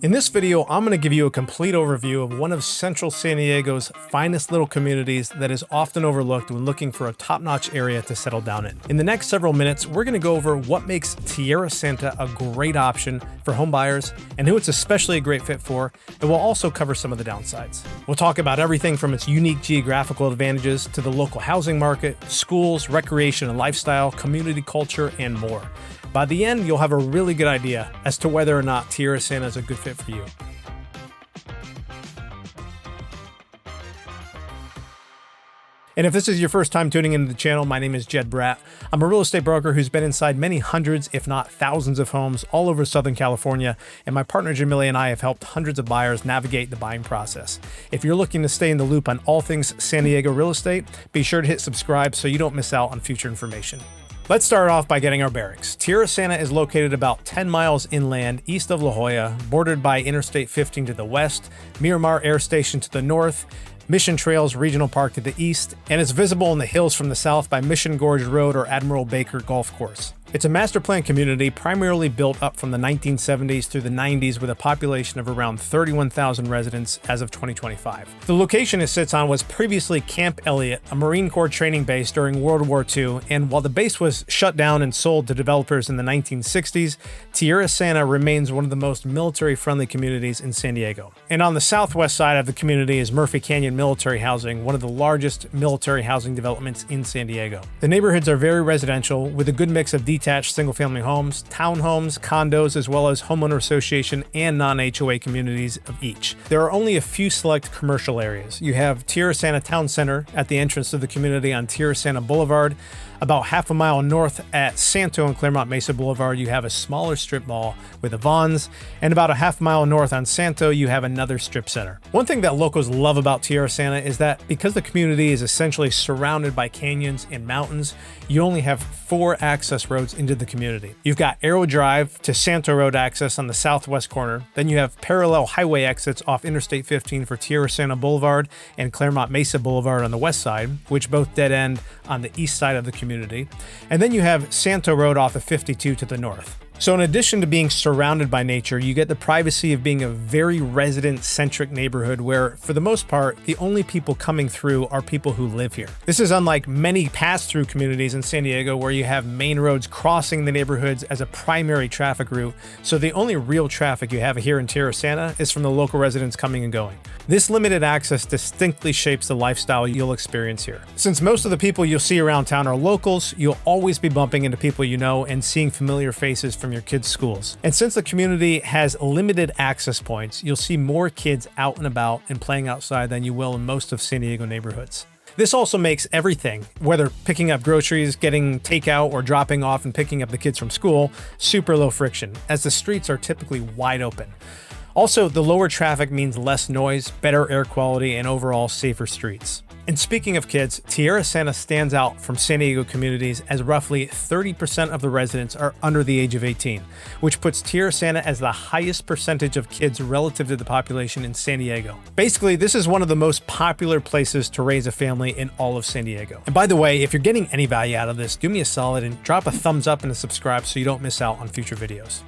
In this video, I'm going to give you a complete overview of one of Central San Diego's finest little communities that is often overlooked when looking for a top-notch area to settle down in. In the next several minutes, we're going to go over what makes Tierrasanta a great option for home buyers and who it's especially a great fit for, and we'll also cover some of the downsides. We'll talk about everything from its unique geographical advantages to the local housing market, schools, recreation and lifestyle, community culture, and more. By the end, you'll have a really good idea as to whether or not Tierrasanta is a good fit for you. And if this is your first time tuning into the channel, my name is Bratt. I'm a real estate broker who's been inside many hundreds, if not thousands of homes all over Southern California, and my partner Jamila and I have helped hundreds of buyers navigate the buying process. If you're looking to stay in the loop on all things San Diego real estate, be sure to hit subscribe so you don't miss out on future information. Let's start off by getting our bearings. Tierrasanta is located about 10 miles inland east of La Jolla, bordered by Interstate 15 to the west, Miramar Air Station to the north, Mission Trails Regional Park to the east, and it's visible in the hills from the south by Mission Gorge Road or Admiral Baker Golf Course. It's a master plan community primarily built up from the 1970s through the 90s with a population of around 31,000 residents as of 2025. The location it sits on was previously Camp Elliott, a Marine Corps training base during World War II, and while the base was shut down and sold to developers in the 1960s, Tierrasanta remains one of the most military-friendly communities in San Diego. And on the southwest side of the community is Murphy Canyon Military Housing, one of the largest military housing developments in San Diego. The neighborhoods are very residential with a good mix of detached single-family homes, townhomes, condos, as well as homeowner association and non-HOA communities of each. There are only a few select commercial areas. You have Tierrasanta Town Center at the entrance to the community on Tierrasanta Boulevard. About half a mile north at Santo and Claremont Mesa Boulevard, you have a smaller strip mall with a Vons, and about a half mile north on Santo, you have another strip center. One thing that locals love about Tierrasanta is that because the community is essentially surrounded by canyons and mountains, you only have 4 access roads into the community. You've got Arrow Drive to Santo Road access on the southwest corner, then you have parallel highway exits off Interstate 15 for Tierrasanta Boulevard and Claremont Mesa Boulevard on the west side, which both dead end on the east side of the community. And then you have Santo Road off of 52 to the north. So in addition to being surrounded by nature, you get the privacy of being a very resident-centric neighborhood where, for the most part, the only people coming through are people who live here. This is unlike many pass-through communities in San Diego where you have main roads crossing the neighborhoods as a primary traffic route, so the only real traffic you have here in Tierrasanta is from the local residents coming and going. This limited access distinctly shapes the lifestyle you'll experience here. Since most of the people you'll see around town are locals, you'll always be bumping into people you know and seeing familiar faces from your kids' schools. And since the community has limited access points, you'll see more kids out and about and playing outside than you will in most of San Diego neighborhoods. This also makes everything, whether picking up groceries, getting takeout, or dropping off and picking up the kids from school, super low friction, as the streets are typically wide open. Also, the lower traffic means less noise, better air quality, and overall safer streets. And speaking of kids, Tierrasanta stands out from San Diego communities as roughly 30% of the residents are under the age of 18, which puts Tierrasanta as the highest percentage of kids relative to the population in San Diego. Basically, this is one of the most popular places to raise a family in all of San Diego. And by the way, if you're getting any value out of this, do me a solid and drop a thumbs up and a subscribe so you don't miss out on future videos.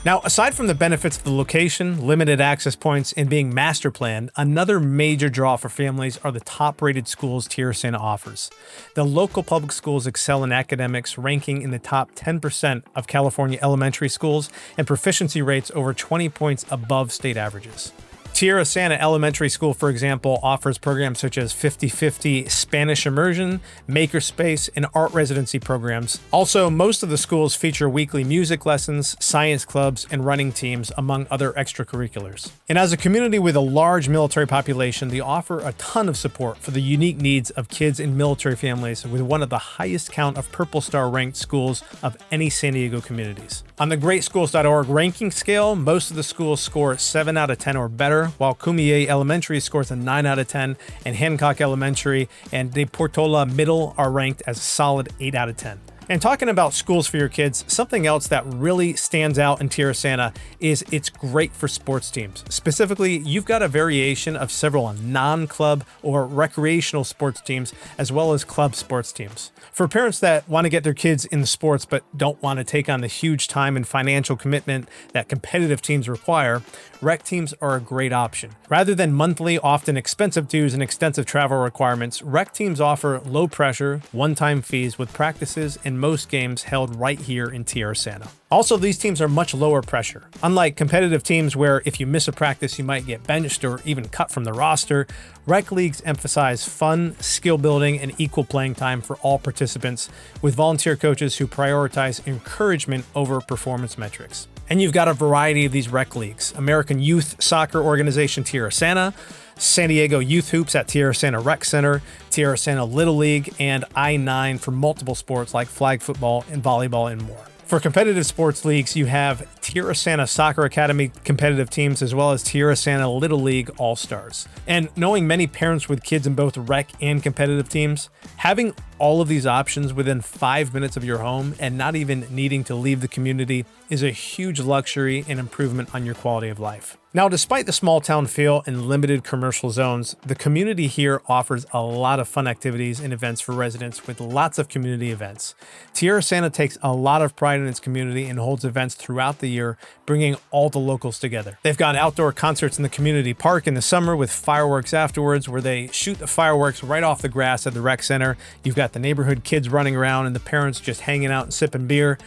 Now, aside from the benefits of the location, limited access points, and being master planned, another major draw for families are the top-rated schools Tierrasanta offers. The local public schools excel in academics, ranking in the top 10% of California elementary schools, and proficiency rates over 20 points above state averages. Tierrasanta Elementary School, for example, offers programs such as 50/50 Spanish immersion, makerspace, and art residency programs. Also, most of the schools feature weekly music lessons, science clubs, and running teams, among other extracurriculars. And as a community with a large military population, they offer a ton of support for the unique needs of kids in military families, with one of the highest count of Purple Star ranked schools of any San Diego communities. On the GreatSchools.org ranking scale, most of the schools score 7 out of 10 or better, while Commute Elementary scores a 9 out of 10, and Hancock Elementary and De Portola Middle are ranked as a solid 8 out of 10. And talking about schools for your kids, something else that really stands out in Tierrasanta is it's great for sports teams. Specifically, you've got a variation of several non-club or recreational sports teams, as well as club sports teams. For parents that want to get their kids in the sports but don't want to take on the huge time and financial commitment that competitive teams require, rec teams are a great option. Rather than monthly, often expensive dues and extensive travel requirements, rec teams offer low-pressure, one-time fees with practices and most games held right here in Tierrasanta. Also, these teams are much lower pressure. Unlike competitive teams where if you miss a practice, you might get benched or even cut from the roster, rec leagues emphasize fun, skill building, and equal playing time for all participants, with volunteer coaches who prioritize encouragement over performance metrics. And you've got a variety of these rec leagues: American Youth Soccer Organization Tierrasanta, San Diego Youth Hoops at Tierrasanta Rec Center, Tierrasanta Little League, and I-9 for multiple sports like flag football and volleyball and more. For competitive sports leagues, you have Tierrasanta Soccer Academy competitive teams, as well as Tierrasanta Little League All-Stars. And knowing many parents with kids in both rec and competitive teams, having all of these options within 5 minutes of your home and not even needing to leave the community is a huge luxury and improvement on your quality of life. Now, despite the small town feel and limited commercial zones, the community here offers a lot of fun activities and events for residents with lots of community events. Tierrasanta takes a lot of pride in its community and holds events throughout the year, bringing all the locals together. They've got outdoor concerts in the community park in the summer with fireworks afterwards, where they shoot the fireworks right off the grass at the rec center. You've got the neighborhood kids running around and the parents just hanging out and sipping beer.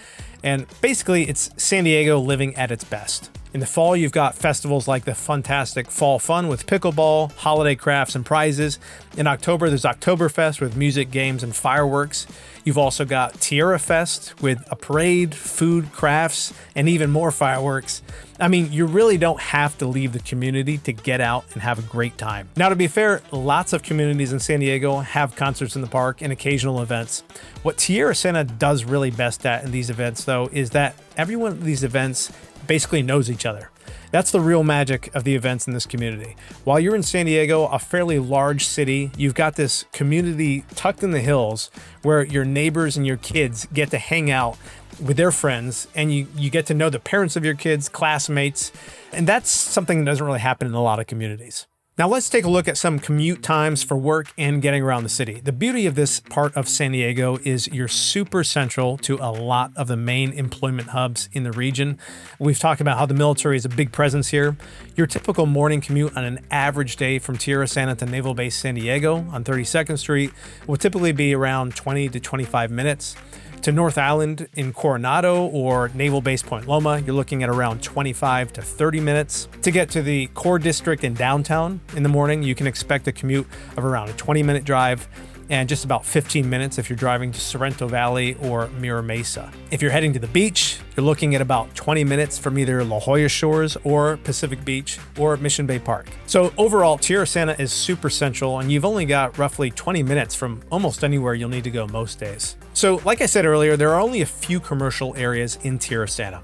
And basically, it's San Diego living at its best. In the fall, you've got festivals like the Fantastic Fall Fun with pickleball, holiday crafts, and prizes. In October, there's Oktoberfest with music, games, and fireworks. You've also got Tierra Fest with a parade, food, crafts, and even more fireworks. I mean, you really don't have to leave the community to get out and have a great time. Now, to be fair, lots of communities in San Diego have concerts in the park and occasional events. What Tierrasanta does really best at in these events, though, is that everyone at these events basically knows each other. That's the real magic of the events in this community. While you're in San Diego, a fairly large city, you've got this community tucked in the hills where your neighbors and your kids get to hang out with their friends, and you get to know the parents of your kids, classmates, and that's something that doesn't really happen in a lot of communities. Now let's take a look at some commute times for work and getting around the city. The beauty of this part of San Diego is you're super central to a lot of the main employment hubs in the region. We've talked about how the military is a big presence here. Your typical morning commute on an average day from Tierrasanta to Naval Base San Diego on 32nd Street will typically be around 20 to 25 minutes. To North Island in Coronado or Naval Base Point Loma, you're looking at around 25 to 30 minutes. To get to the core district in downtown in the morning, you can expect a commute of around a 20-minute drive and just about 15 minutes if you're driving to Sorrento Valley or Mira Mesa. If you're heading to the beach, you're looking at about 20 minutes from either La Jolla Shores or Pacific Beach or Mission Bay Park. So overall, Tierrasanta is super central, and you've only got roughly 20 minutes from almost anywhere you'll need to go most days. So like I said earlier, there are only a few commercial areas in Tierrasanta.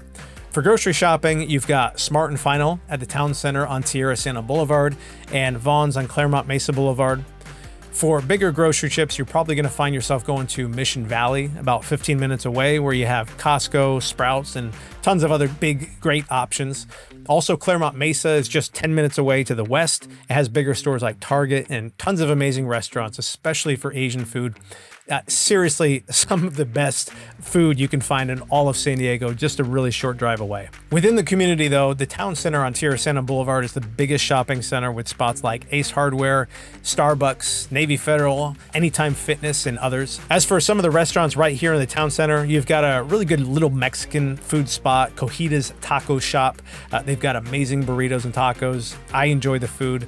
For grocery shopping, you've got Smart and Final at the town center on Tierrasanta Boulevard and Vaughn's on Claremont Mesa Boulevard. For bigger grocery trips, you're probably going to find yourself going to Mission Valley, about 15 minutes away, where you have Costco, Sprouts, and tons of other big, great options. Also, Claremont Mesa is just 10 minutes away to the west. It has bigger stores like Target and tons of amazing restaurants, especially for Asian food. Seriously, some of the best food you can find in all of San Diego, just a really short drive away. Within the community, though, the town center on Tierrasanta Boulevard is the biggest shopping center with spots like Ace Hardware, Starbucks, Navy Federal, Anytime Fitness, and others. As for some of the restaurants right here in the town center, you've got a really good little Mexican food spot, Cojita's Taco Shop. They've got amazing burritos and tacos. I enjoy the food.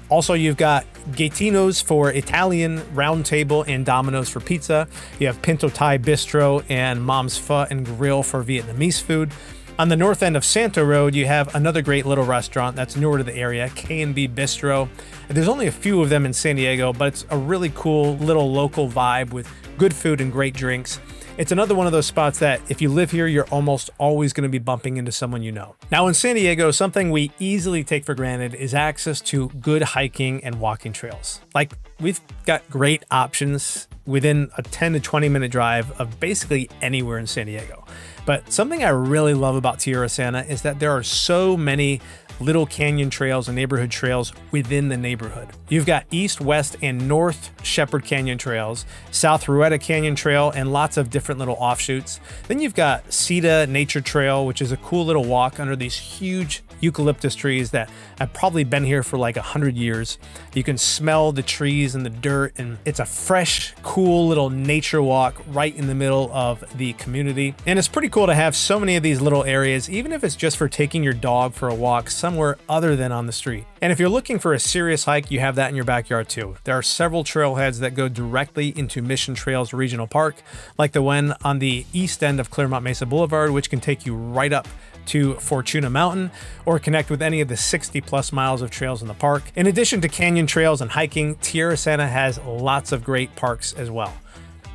Also, you've got Gaetino's for Italian, Round Table, and Domino's for pizza. You have Pinto Thai Bistro and Mom's Pho and Grill for Vietnamese food. On the north end of Santo Road, you have another great little restaurant that's newer to the area, K&B Bistro. There's only a few of them in San Diego, but it's a really cool little local vibe with good food and great drinks. It's another one of those spots that if you live here, you're almost always going to be bumping into someone you know. Now in San Diego, something we easily take for granted is access to good hiking and walking trails. Like, we've got great options within a 10 to 20 minute drive of basically anywhere in San Diego. But something I really love about Tierrasanta is that there are so many little canyon trails and neighborhood trails within the neighborhood. You've got East, West, and North Shepherd Canyon trails, South Rueda Canyon Trail, and lots of different little offshoots. Then you've got Cedar Nature Trail, which is a cool little walk under these huge eucalyptus trees that have probably been here for like 100 years. You can smell the trees and the dirt, and it's a fresh, cool little nature walk right in the middle of the community. And it's pretty cool to have so many of these little areas, even if it's just for taking your dog for a walk somewhere other than on the street. And if you're looking for a serious hike, you have that in your backyard too. There are several trailheads that go directly into Mission Trails Regional Park, like the one on the east end of Claremont Mesa Boulevard, which can take you right up to Fortuna Mountain or connect with any of the 60 plus miles of trails in the park. In addition to canyon trails and hiking, Tierrasanta has lots of great parks as well.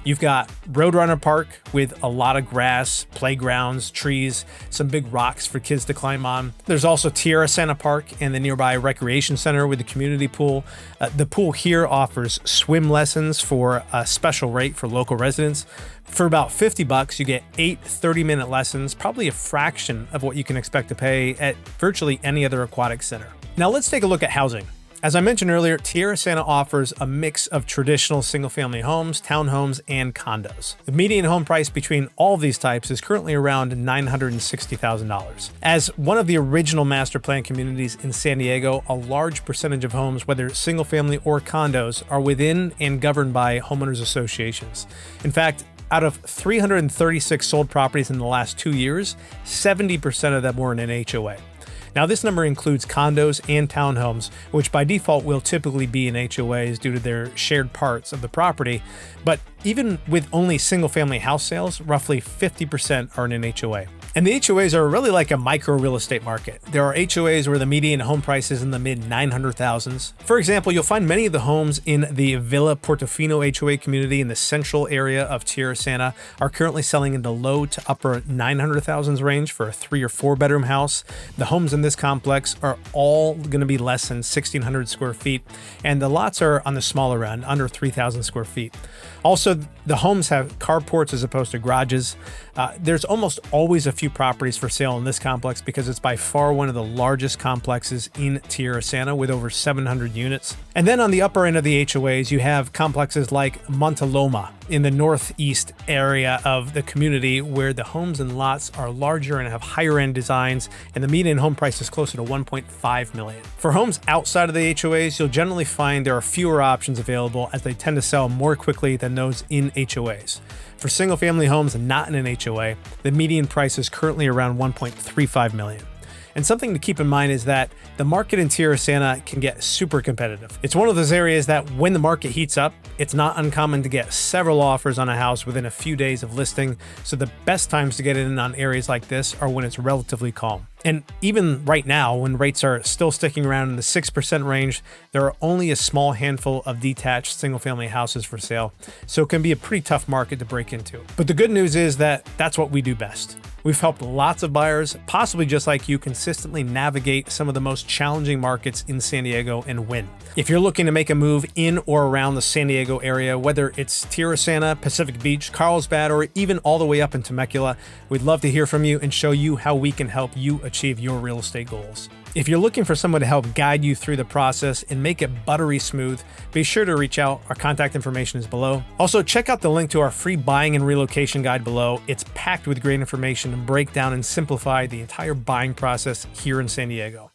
You've got Roadrunner Park with a lot of grass, playgrounds, trees, some big rocks for kids to climb on. There's also Tierrasanta Park and the nearby recreation center with the community pool. The pool here offers swim lessons for a special rate for local residents. For about $50, you get 8 30-minute lessons, probably a fraction of what you can expect to pay at virtually any other aquatic center. Now let's take a look at housing. As I mentioned earlier, Tierrasanta offers a mix of traditional single-family homes, townhomes, and condos. The median home price between all of these types is currently around $960,000. As one of the original master plan communities in San Diego, a large percentage of homes, whether single-family or condos, are within and governed by homeowners associations. In fact, out of 336 sold properties in the last 2 years, 70% of them were in an HOA. Now, this number includes condos and townhomes, which by default will typically be in HOAs due to their shared parts of the property. But even with only single-family house sales, roughly 50% are in an HOA. And the HOAs are really like a micro real estate market. There are HOAs where the median home price is in the mid 900,000s. For example, you'll find many of the homes in the Villa Portofino HOA community in the central area of Tierrasanta are currently selling in the low to upper 900,000s range for a 3 or 4 bedroom house. The homes in this complex are all going to be less than 1,600 square feet, and the lots are on the smaller end, under 3,000 square feet. Also, the homes have carports as opposed to garages. There's almost always a few properties for sale in this complex because it's by far one of the largest complexes in Tierrasanta with over 700 units. And then on the upper end of the HOAs, you have complexes like Monteloma in the northeast area of the community where the homes and lots are larger and have higher end designs, and the median home price is closer to $1.5 million. For homes outside of the HOAs, you'll generally find there are fewer options available as they tend to sell more quickly than those in HOAs. For single-family homes not in an HOA, the median price is currently around $1.35 million. And something to keep in mind is that the market in Tierrasanta can get super competitive. It's one of those areas that when the market heats up, it's not uncommon to get several offers on a house within a few days of listing. So the best times to get in on areas like this are when it's relatively calm. And even right now, when rates are still sticking around in the 6% range, there are only a small handful of detached single-family houses for sale. So it can be a pretty tough market to break into. But the good news is that that's what we do best. We've helped lots of buyers, possibly just like you, consistently navigate some of the most challenging markets in San Diego and win. If you're looking to make a move in or around the San Diego area, whether it's Tierrasanta, Pacific Beach, Carlsbad, or even all the way up in Temecula, we'd love to hear from you and show you how we can help you achieve your real estate goals. If you're looking for someone to help guide you through the process and make it buttery smooth, be sure to reach out. Our contact information is below. Also, check out the link to our free buying and relocation guide below. It's packed with great information to break down and simplify the entire buying process here in San Diego.